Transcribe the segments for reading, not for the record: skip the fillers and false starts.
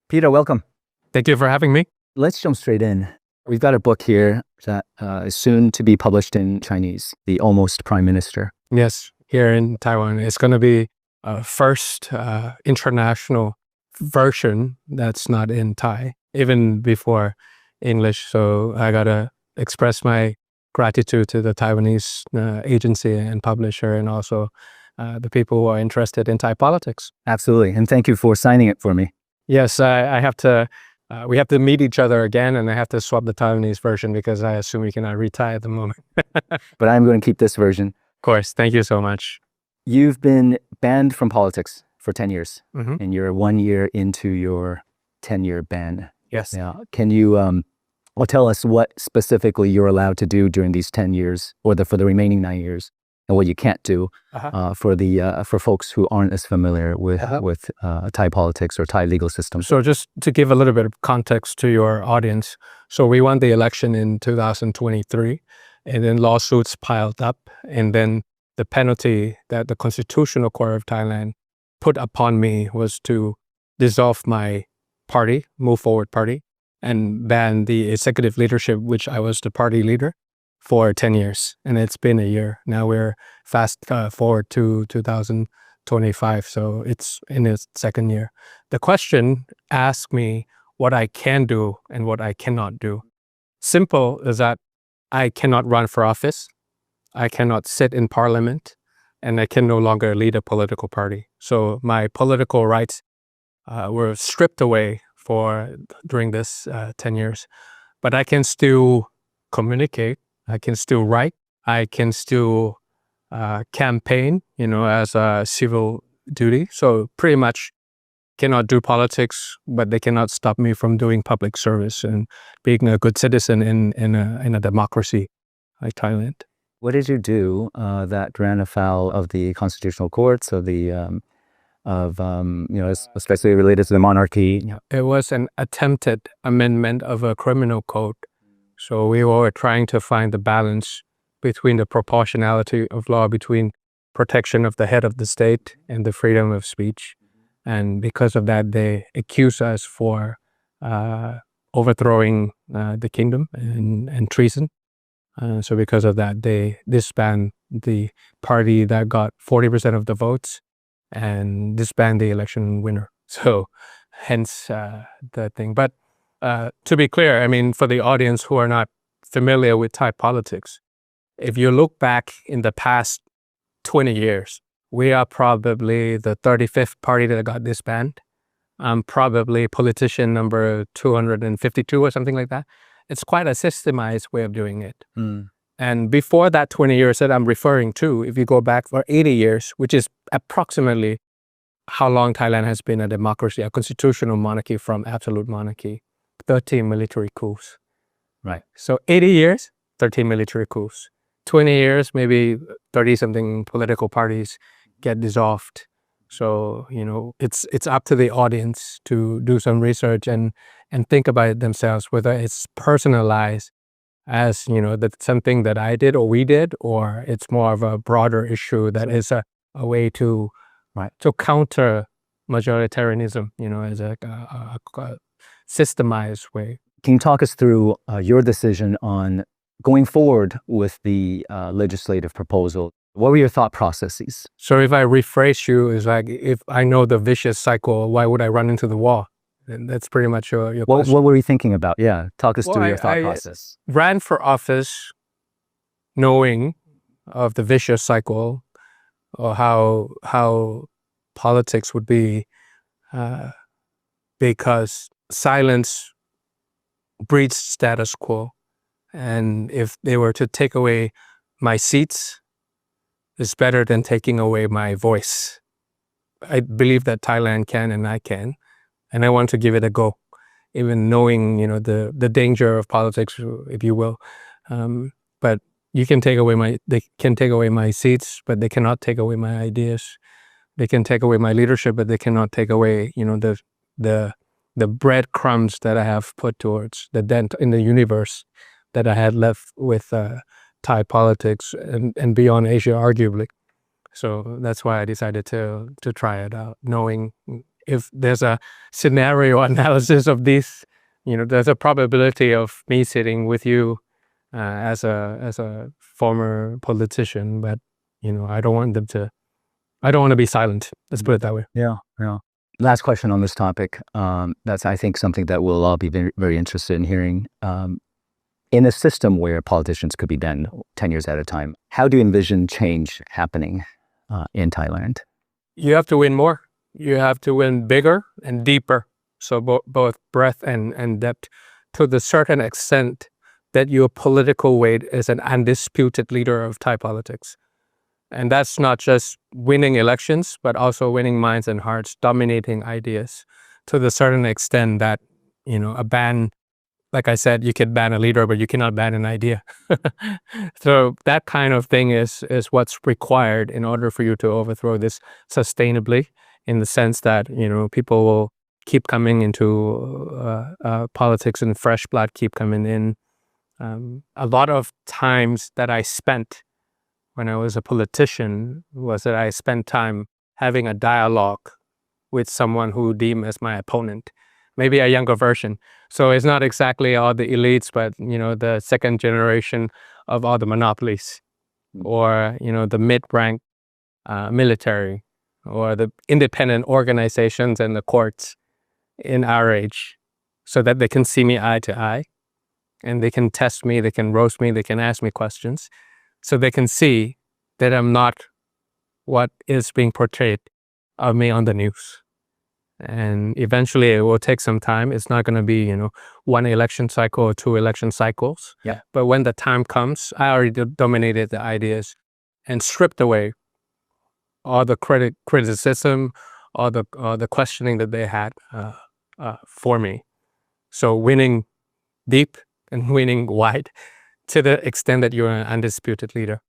Peter, welcome. Thank you for having me. Let's jump straight in. We've got a book here that is soon to be published in Chinese, The Almost Prime Minister. Yes, here in Taiwan. It's going to be a first international version that's not in Thai, even before English. So I got to express my gratitude to the Taiwanese agency and publisher, and also the people who are interested in Thai politics. Absolutely. And thank you for signing it for me. Yes, I have to. We have to meet each other again, and I have to swap the Taiwanese version because I assume we cannot read Thai at the moment. But I'm going to keep this version. Of course. Thank you so much. You've been banned from politics for 10 years, Mm-hmm. and you're 1 year into your 10-year ban. Yes. Yeah. Can you tell us what specifically you're allowed to do during these 10 years or for the remaining 9 years, and what you can't do for folks who aren't as familiar with Thai politics or Thai legal system? So just to give a little bit of context to your audience. So we won the election in 2023, and then lawsuits piled up, and then the penalty that the Constitutional Court of Thailand put upon me was to dissolve my party, Move Forward Party, and ban the executive leadership, which I was the party leader, for 10 years. And it's been a year. Now we're fast forward to 2025. So it's in its second year. The question asked me what I can do and what I cannot do. Simple is that I cannot run for office. I cannot sit in parliament, and I can no longer lead a political party. So my political rights were stripped away during this 10 years. But I can still communicate. I can still write. I can still campaign, as a civil duty. So pretty much cannot do politics, but they cannot stop me from doing public service and being a good citizen in a democracy like Thailand. What did you do that ran afoul of the constitutional courts, of the especially related to the monarchy? Yeah, it was an attempted amendment of a criminal code. So we were trying to find the balance between the proportionality of law between protection of the head of the state and the freedom of speech. And because of that, they accuse us for overthrowing the kingdom and treason. So because of that, they disband the party that got 40% of the votes and disband the election winner. So hence the thing. But to be clear, I mean, for the audience who are not familiar with Thai politics, if you look back in the past 20 years, we are probably the 35th party that got disbanded. I'm probably politician number 252 or something like that. It's quite a systemized way of doing it. And before that 20 years that I'm referring to, if you go back for 80 years, which is approximately how long Thailand has been a democracy, a constitutional monarchy from absolute monarchy, 13 military coups. Right. So 80 years, 13 military coups. 20 years, maybe 30-something political parties get dissolved. So, it's up to the audience to do some research and think about it themselves, whether it's personalized as, that something that I did or we did, or it's more of a broader issue that is a way to counter majoritarianism, as a systemized way. Can you talk us through your decision on going forward with the legislative proposal? What were your thought processes? So if I rephrase you, it's like, if I know the vicious cycle, why would I run into the wall? And that's pretty much your question. What were you thinking about? Yeah, talk us through your thought process. Ran for office knowing of the vicious cycle, or how politics would be, because silence breeds status quo. And if they were to take away my seats, it's better than taking away my voice. I believe that Thailand can and I can, and I want to give it a go, even knowing, the danger of politics, if you will. But they can take away my seats, but they cannot take away my ideas. They can take away my leadership, but they cannot take away, the breadcrumbs that I have put towards the dent in the universe that I had left with Thai politics and beyond Asia, arguably. So that's why I decided to try it out, knowing if there's a scenario analysis of these, there's a probability of me sitting with you as a former politician, but I don't want to be silent. Let's put it that way. Yeah. Last question on this topic. That's, I think, something that we'll all be very, very interested in hearing. In a system where politicians could be banned 10 years at a time, how do you envision change happening in Thailand? You have to win more. You have to win bigger and deeper. So both breadth and depth, to the certain extent that your political weight is an undisputed leader of Thai politics. And that's not just winning elections, but also winning minds and hearts, dominating ideas to the certain extent that, a ban, like I said, you can ban a leader, but you cannot ban an idea. So that kind of thing is what's required in order for you to overthrow this sustainably, in the sense that, people will keep coming into politics and fresh blood keep coming in. A lot of times that I spent when I was a politician was that I spent time having a dialogue with someone who deemed as my opponent, maybe a younger version. So it's not exactly all the elites, but, the second generation of all the monopolies, or, the mid-rank military, or the independent organizations and the courts in our age, so that they can see me eye to eye, and they can test me, they can roast me, they can ask me questions, so they can see that I'm not what is being portrayed of me on the news. And eventually it will take some time. It's not going to be, one election cycle or two election cycles. Yeah. But when the time comes, I already dominated the ideas and stripped away all the criticism, all the questioning that they had for me. So winning deep and winning wide, to the extent that you're an undisputed leader.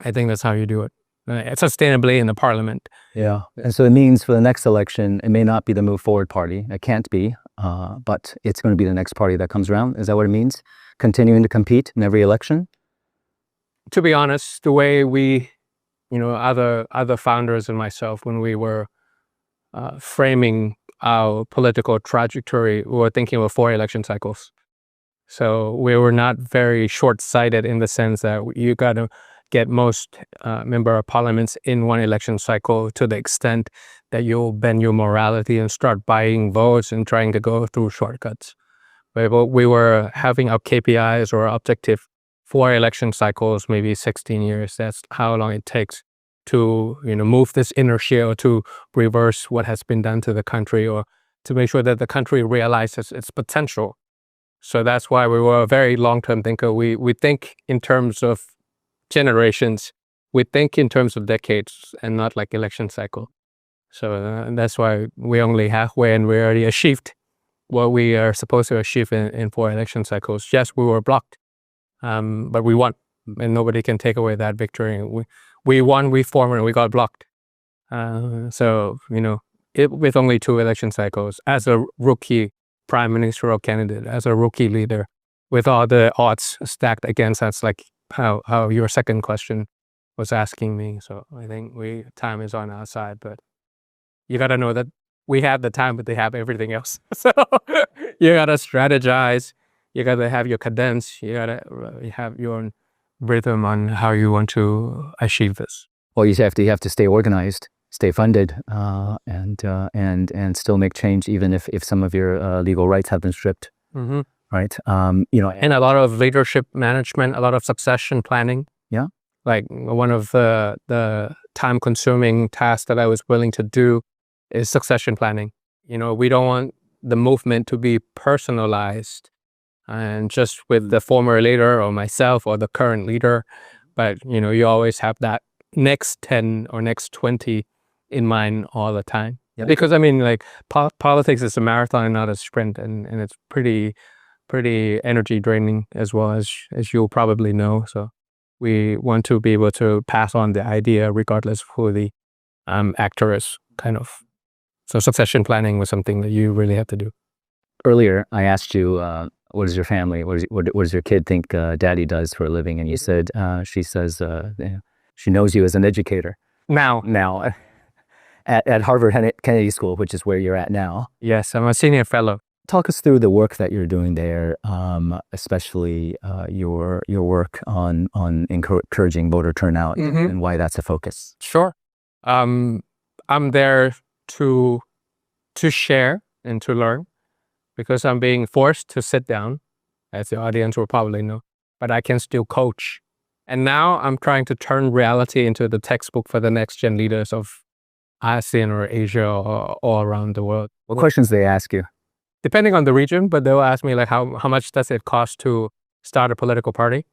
I think that's how you do it. Sustainably in the parliament. Yeah. And so it means for the next election, it may not be the Move Forward Party. It can't be, but it's going to be the next party that comes around. Is that what it means? Continuing to compete in every election? To be honest, the way we, other founders and myself, when we were framing our political trajectory, we were thinking of 4 election cycles. So we were not very short-sighted in the sense that you got to get most member of parliaments in one election cycle, to the extent that you'll bend your morality and start buying votes and trying to go through shortcuts. But we were having our KPIs or objective 4 election cycles, maybe 16 years. That's how long it takes to move this inertia, or to reverse what has been done to the country, or to make sure that the country realizes its potential. So that's why we were a very long-term thinker. We think in terms of generations. We think in terms of decades and not like election cycle. So that's why we only halfway, and we already achieved what we are supposed to achieve in 4 election cycles. Yes, we were blocked, but we won, and nobody can take away that victory. We won, we formed, and we got blocked. So, with only 2 election cycles, as a rookie prime ministerial candidate, as a rookie leader, with all the odds stacked against us, like how your second question was asking me. So I think time is on our side, but you got to know that we have the time, but they have everything else. So you got to strategize. You got to have your cadence. You got to have your own rhythm on how you want to achieve this. Well, you have to stay organized, stay funded, and still make change, even if some of your legal rights have been stripped. Mm-hmm. Right. And a lot of leadership management, a lot of succession planning. Yeah. Like one of the time-consuming tasks that I was willing to do is succession planning. We don't want the movement to be personalized and just with the former leader or myself or the current leader, but you always have that next 10 or next 20 in mind all the time. Yep. Because politics is a marathon and not a sprint, and it's pretty energy draining as well, as you'll probably know. So we want to be able to pass on the idea regardless of who the actor is, kind of. So succession planning was something that you really have to do. Earlier, I asked you, what does your family, what does your kid think daddy does for a living? And you said, she says, she knows you as an educator. Now. at Harvard Kennedy School, which is where you're at now. Yes, I'm a senior fellow. Talk us through the work that you're doing there, especially your work on encouraging voter turnout and why that's a focus. Sure. I'm there to share and to learn because I'm being forced to sit down, as the audience will probably know, but I can still coach. And now I'm trying to turn reality into the textbook for the next gen leaders of ASEAN or Asia or all around the world. What questions they ask you? Depending on the region, but they'll ask me like how much does it cost to start a political party?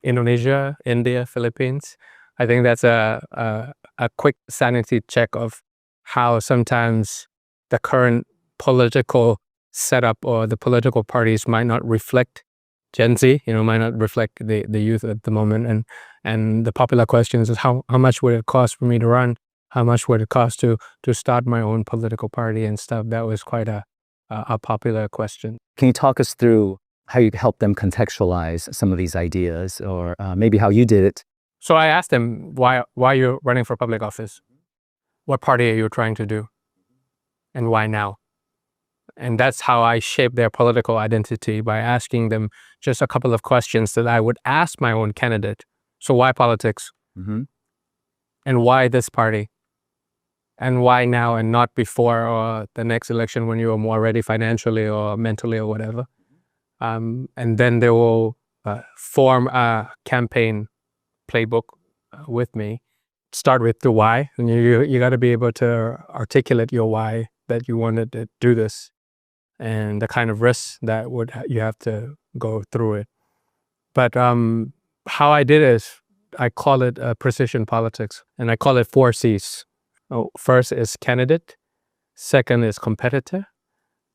Indonesia, India, Philippines. I think that's a quick sanity check of how sometimes the current political setup or the political parties might not reflect Gen Z, might not reflect the youth at the moment. And the popular questions is how much would it cost for me to run? How much would it cost to start my own political party and stuff? That was quite a popular question. Can you talk us through how you help them contextualize some of these ideas, or maybe how you did it? So I asked them, why you're running for public office? What party are you trying to do? And why now? And that's how I shaped their political identity, by asking them just a couple of questions that I would ask my own candidate. So why politics? Mm-hmm. And why this party? And why now and not before or the next election when you are more ready financially or mentally or whatever? And then they will form a campaign playbook with me. Start with the why, and you got to be able to articulate your why that you wanted to do this, and the kind of risks that you have to go through it. But how I did it is I call it precision politics, and I call it 4 C's. First is candidate, second is competitor,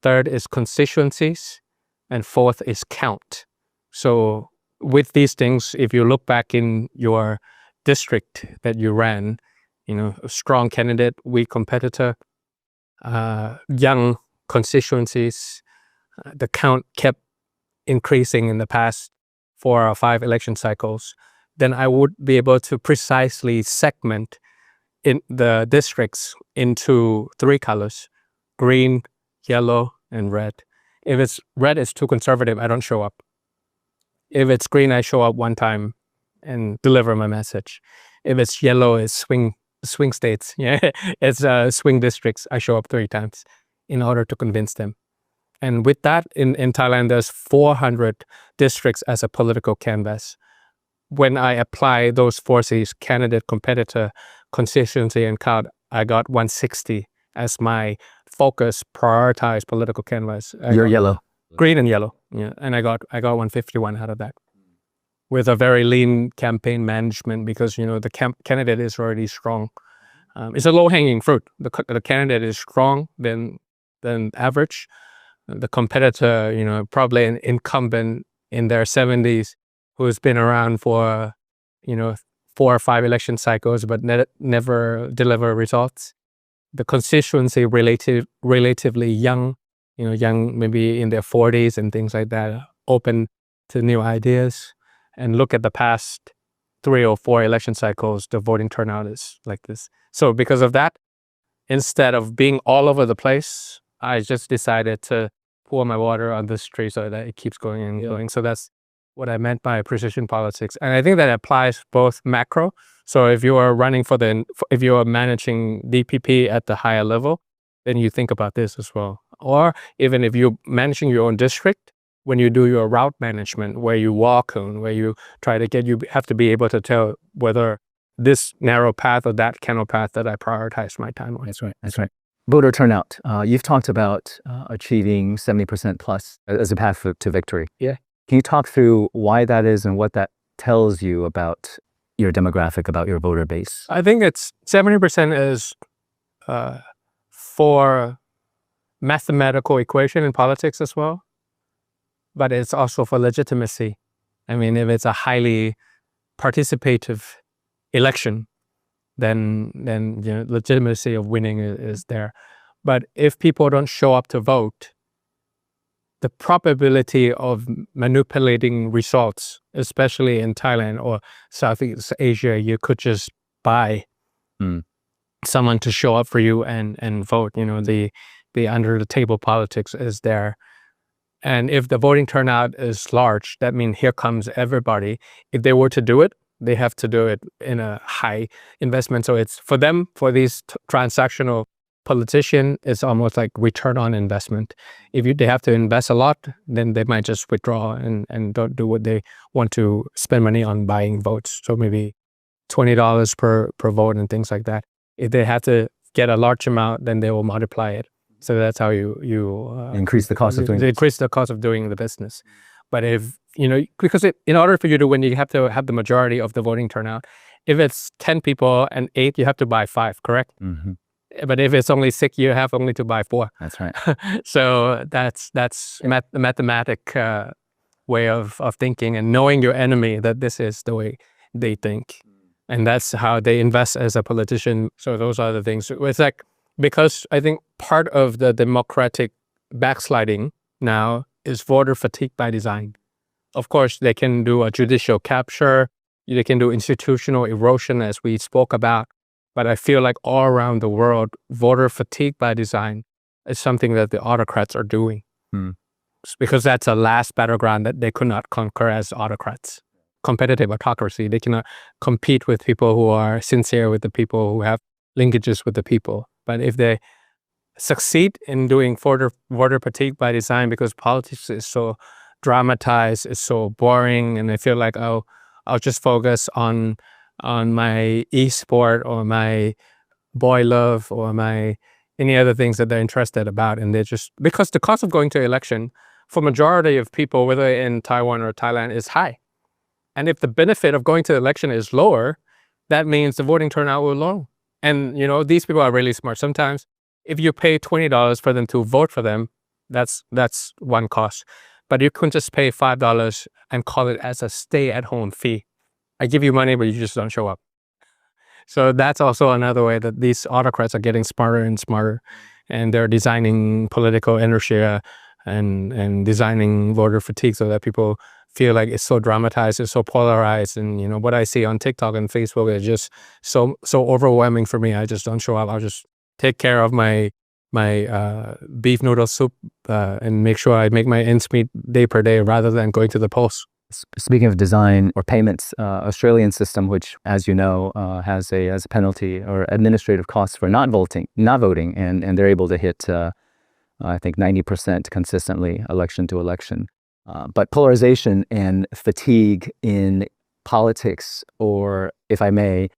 third is constituencies, and fourth is count. So with these things, if you look back in your district that you ran, a strong candidate, weak competitor, young constituencies, the count kept increasing in the past 4 or 5 election cycles, then I would be able to precisely segment in the districts into 3 colors: green, yellow, and red. If it's red, it's too conservative, I don't show up. If it's green, I show up one time and deliver my message. If it's yellow, it's swing states. Yeah, it's swing districts. I show up 3 times in order to convince them. And with that, in Thailand, there's 400 districts as a political canvas. When I apply those 4 C's, candidate, competitor, constituency, and count, I got 160 as my focus, prioritized political canvas. You're yellow. Green and yellow, yeah. And I got 151 out of that, with a very lean campaign management, because the candidate is already strong. It's a low-hanging fruit. The candidate is strong than average. The competitor, probably an incumbent in their 70s who's been around for 4 or 5 election cycles but never deliver results. The constituency relatively young, young maybe in their 40s and things like that, open to new ideas. And look at the past 3 or 4 election cycles, the voting turnout is like this. So because of that, instead of being all over the place, I just decided to pour my water on this tree so that it keeps going and going. So that's what I meant by precision politics. And I think that applies both macro. So if you are running if you are managing DPP at the higher level, then you think about this as well. Or even if you're managing your own district, when you do your route management, where you walk and where you try to you have to be able to tell whether this narrow path or that canal path that I prioritize my time on. That's right. Voter turnout. You've talked about achieving 70% plus as a path to victory. Yeah. Can you talk through why that is and what that tells you about your demographic, about your voter base? I think it's 70% is for mathematical equation in politics as well, but it's also for legitimacy. I mean, if it's a highly participative election, then legitimacy of winning is there. But if people don't show up to vote, the probability of manipulating results, especially in Thailand or Southeast Asia, you could just buy someone to show up for you and vote. The under the table politics is there. And if the voting turnout is large, that means here comes everybody. If they were to do it, they have to do it in a high investment. So it's for them, for these transactional politician, it's almost like return on investment. If they have to invest a lot, then they might just withdraw and don't do what they want to spend money on buying votes. So maybe $20 per vote and things like that. If they have to get a large amount, then they will multiply it. So that's how you increase the cost of doing increase the cost of doing the business. But if because in order for you to win, you have to have the majority of the voting turnout. If it's 10 people and 8, you have to buy 5, correct? Mm-hmm. But if it's only 6, you have only to buy 4. That's right. So that's the mathematic way of thinking and knowing your enemy, that this is the way they think. And that's how they invest as a politician. So those are the things. It's like, because I think part of the democratic backsliding now is voter fatigue by design. Of course, they can do a judicial capture. They can do institutional erosion, as we spoke about. But I feel like all around the world, voter fatigue by design is something that the autocrats are doing. Because that's a last battleground that they could not conquer as autocrats. Competitive autocracy, they cannot compete with people who are sincere, with the people who have linkages with the people. But if they succeed in doing voter fatigue by design, because politics is so dramatized, it's so boring, and I feel like, I'll just focus on my e-sport or my boy love or my any other things that they're interested about, and they just, because the cost of going to election for majority of people, whether in Taiwan or Thailand, is high. And if the benefit of going to election is lower, that means the voting turnout will low. And these people are really smart. Sometimes if you pay $20 for them to vote for them, that's one cost. But you can just pay $5 and call it as a stay-at-home fee. I give you money, but you just don't show up. So that's also another way that these autocrats are getting smarter and smarter, and they're designing political inertia and designing voter fatigue so that people feel like it's so dramatized, it's so polarized, and what I see on TikTok and Facebook is just so overwhelming for me. I just don't show up. I'll just take care of my beef noodle soup and make sure I make my ends meet day per day rather than going to the polls. Speaking of design or payments, Australian system, which, as you know, has a penalty or administrative costs for not voting, and they're able to hit, I think, 90% consistently election to election. But polarization and fatigue in politics, or, if I may,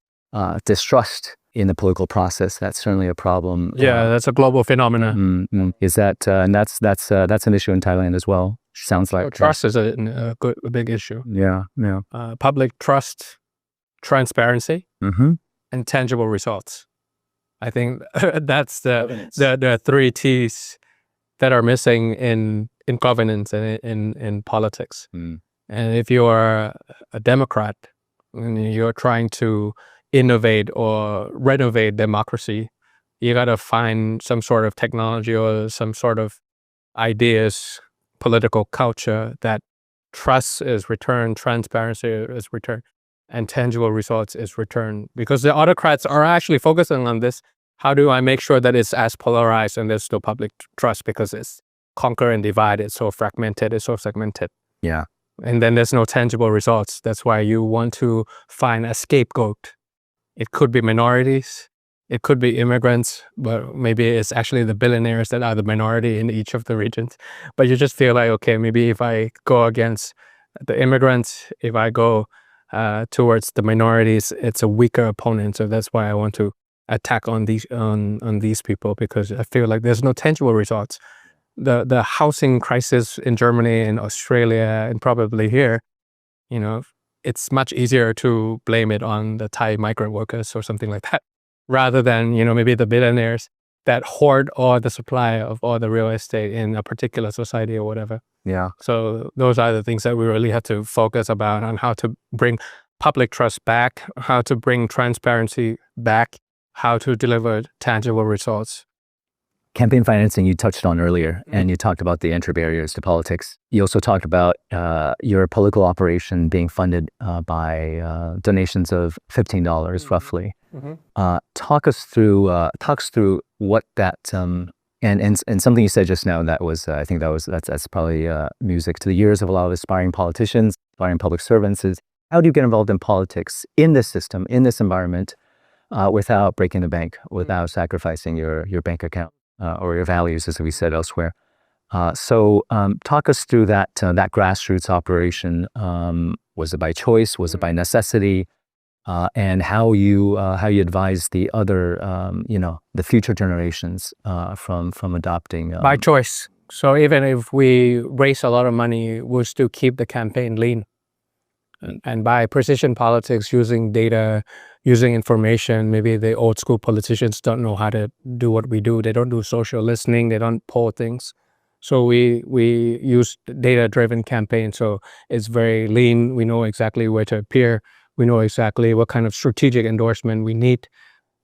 distrust in the political process, that's certainly a problem. Yeah, that's a global phenomenon. Is that, and that's an issue in Thailand as well. Sounds like trust is a big issue. Yeah. Public trust, transparency, and tangible results. I think that's the 3 T's that are missing in governance and in politics. And if you are a Democrat and you're trying to innovate or renovate democracy, you got to find some sort of technology or some sort of ideas, political culture that trust is returned, transparency is returned, and tangible results is returned. Because the autocrats are actually focusing on this. How do I make sure that it's as polarized and there's no public trust, because it's conquer and divide, it's so fragmented, it's so segmented. Yeah. And then there's no tangible results. That's why you want to find a scapegoat. It could be minorities, it could be immigrants, but maybe it's actually the billionaires that are the minority in each of the regions. But you just feel like, okay, maybe if I go against the immigrants, if I go towards the minorities, it's a weaker opponent. So that's why I want to attack on these people, because I feel like there's no tangible results. The housing crisis in Germany and Australia and probably here, it's much easier to blame it on the Thai migrant workers or something like that, rather than, maybe the billionaires that hoard all the supply of all the real estate in a particular society or whatever. Yeah. So those are the things that we really have to focus about, on how to bring public trust back, how to bring transparency back, how to deliver tangible results. campaign financing you touched on earlier, and you talked about the entry barriers to politics. You also talked about your political operation being funded by donations of $15 roughly. Talk us through what that and something you said just now that was I think that's probably music to the ears of a lot of aspiring politicians, aspiring public servants. Is how do you get involved in politics in this system, in this environment, without breaking the bank, without sacrificing your bank account or your values, as we said elsewhere. So talk us through that grassroots operation. Was it by choice? Was it by necessity? And how you advise the other, the future generations from adopting. By choice. So even if we raise a lot of money, we'll still keep the campaign lean. And by precision politics, using data, using information, maybe the old school politicians don't know how to do what we do. They don't do social listening. They don't poll things. So we use data-driven campaign. So it's very lean. We know exactly where to appear. We know exactly what kind of strategic endorsement we need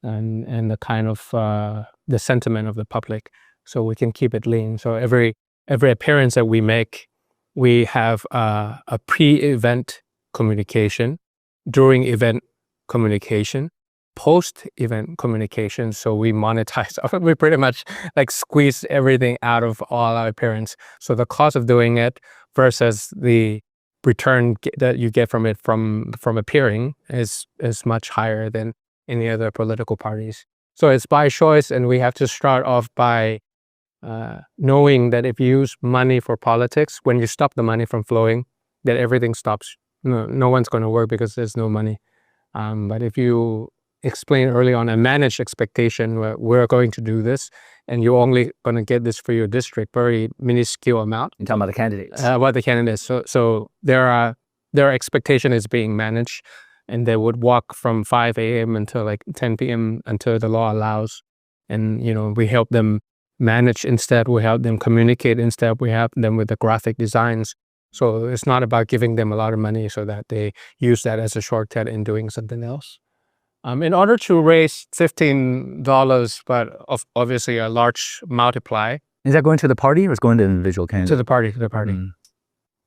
and the kind of the sentiment of the public. So we can keep it lean. So every appearance that we make, we have a pre-event communication, during event communication, post-event communication. So we monetize. We pretty much like squeeze everything out of all our appearance. So the cost of doing it versus the return that you get from it from appearing is much higher than any other political parties. So it's by choice, and we have to start off by knowing that if you use money for politics, when you stop the money from flowing, that everything stops. No one's going to work because there's no money. But if you explain early on a managed expectation where we're going to do this, and you're only going to get this for your district, very minuscule amount. You're talking about the candidates. About the candidates. So their expectation is being managed, and they would walk from 5 a.m. until like 10 p.m. until the law allows. And, we help them manage instead. We help them communicate instead. We help them with the graphic designs. So it's not about giving them a lot of money so that they use that as a shortcut in doing something else. In order to raise $15, but obviously a large multiply. Is that going to the party or is it going to individual candidates? To the party.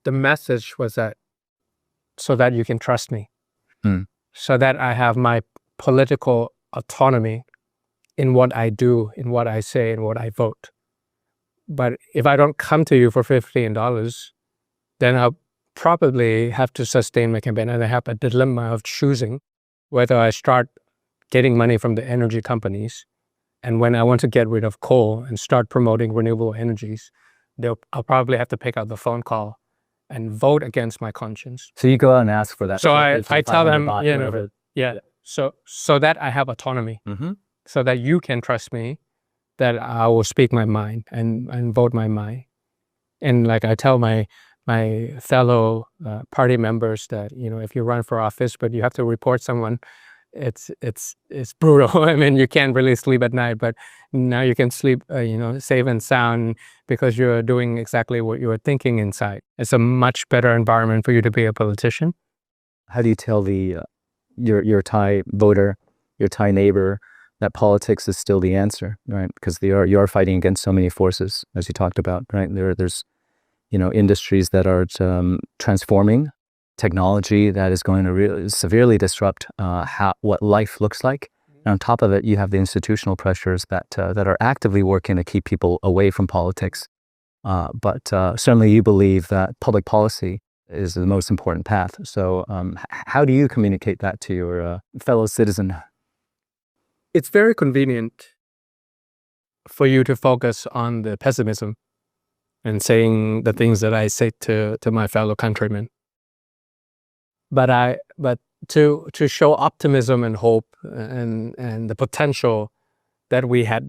The message was that so that you can trust me, so that I have my political autonomy in what I do, in what I say, in what I vote. But if I don't come to you for $15, then I'll probably have to sustain my campaign, and I have a dilemma of choosing whether I start getting money from the energy companies, and when I want to get rid of coal and start promoting renewable energies, I'll probably have to pick up the phone call and vote against my conscience. So you go out and ask for that. So I tell them, so that I have autonomy, so that you can trust me, that I will speak my mind and vote my mind. And like I tell my fellow party members that, if you run for office, but you have to report someone, it's brutal. I mean, you can't really sleep at night, but now you can sleep, safe and sound because you're doing exactly what you were thinking inside. It's a much better environment for you to be a politician. How do you tell your Thai voter, your Thai neighbor, that politics is still the answer, right? Because you are fighting against so many forces, as you talked about, right? There's industries that are transforming, technology that is going to really severely disrupt what life looks like. And on top of it, you have the institutional pressures that are actively working to keep people away from politics. But certainly you believe that public policy is the most important path. So how do you communicate that to your fellow citizen? It's very convenient for you to focus on the pessimism and saying the things that I say to my fellow countrymen. But to show optimism and hope and the potential that we had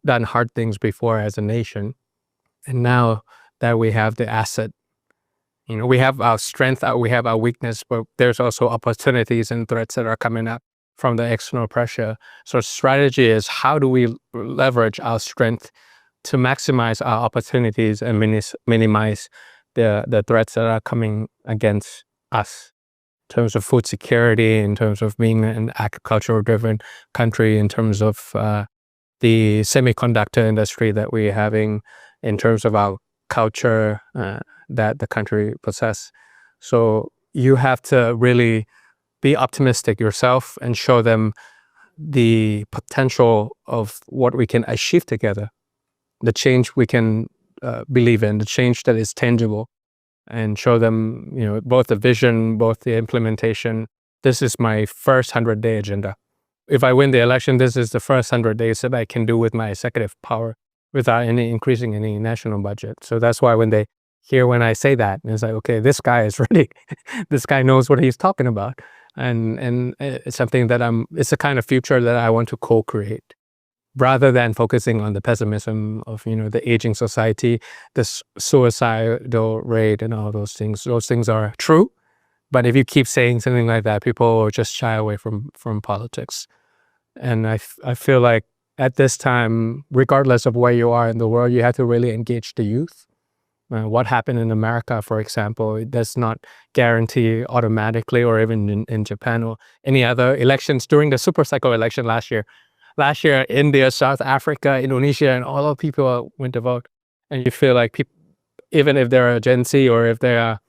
done hard things before as a nation, and now that we have the asset, we have our strength, we have our weakness, but there's also opportunities and threats that are coming up from the external pressure. So strategy is, how do we leverage our strength to maximize our opportunities and minimize the threats that are coming against us, in terms of food security, in terms of being an agricultural driven country, in terms of the semiconductor industry that we're having in terms of our culture that the country possess. So you have to really be optimistic yourself and show them the potential of what we can achieve together, the change we can believe in, the change that is tangible, and show them, both the vision, both the implementation. This is my first 100-day agenda. If I win the election, this is the first 100 days that I can do with my executive power without increasing any national budget. So that's why when they hear when I say that, it's like, okay, this guy is ready. This guy knows what he's talking about. And it's something that it's a kind of future that I want to co-create, rather than focusing on the pessimism of, the aging society, the suicidal rate and all those things. Those things are true. But if you keep saying something like that, people will just shy away from politics. And I feel like at this time, regardless of where you are in the world, you have to really engage the youth. What happened in America, for example, it does not guarantee automatically, or even in Japan or any other elections during the super cycle election last year. Last year, India, South Africa, Indonesia, and all of people went to vote. And you feel like people, even if they're a Gen Z or if they're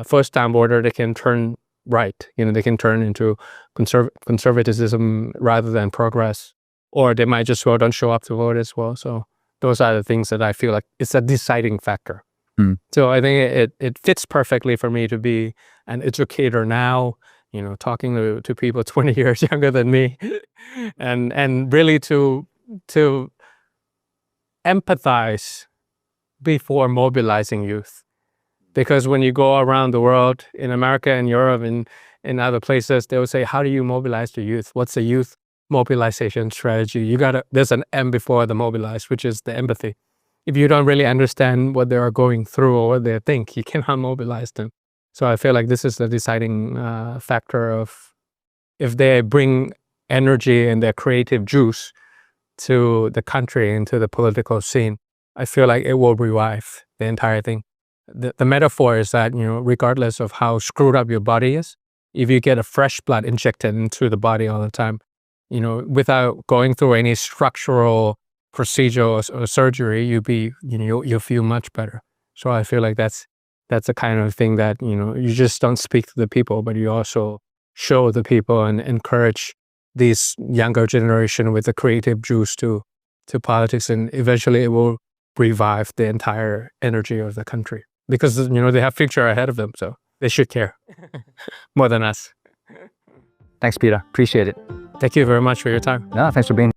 first-time voter, they can turn right. They can turn into conservatism rather than progress. Or they might just don't show up to vote as well. So those are the things that I feel like it's a deciding factor. So I think it fits perfectly for me to be an educator now, talking to people 20 years younger than me, and really to empathize before mobilizing youth. Because when you go around the world, in America and Europe and in other places, they will say, how do you mobilize the youth? What's the youth mobilization strategy? There's an M before the mobilize, which is the empathy. If you don't really understand what they are going through or what they think, you cannot mobilize them. So I feel like this is the deciding factor of if they bring energy and their creative juice to the country and to the political scene, I feel like it will revive the entire thing. The metaphor is that, regardless of how screwed up your body is, if you get a fresh blood injected into the body all the time, without going through any structural procedure or surgery, you'll feel much better. So I feel like that's the kind of thing that, you just don't speak to the people, but you also show the people and encourage these younger generation with the creative juice to politics, and eventually it will revive the entire energy of the country, because they have future ahead of them, so they should care more than us. Thanks, Peter. Appreciate it. Thank you very much for your time. No, thanks for being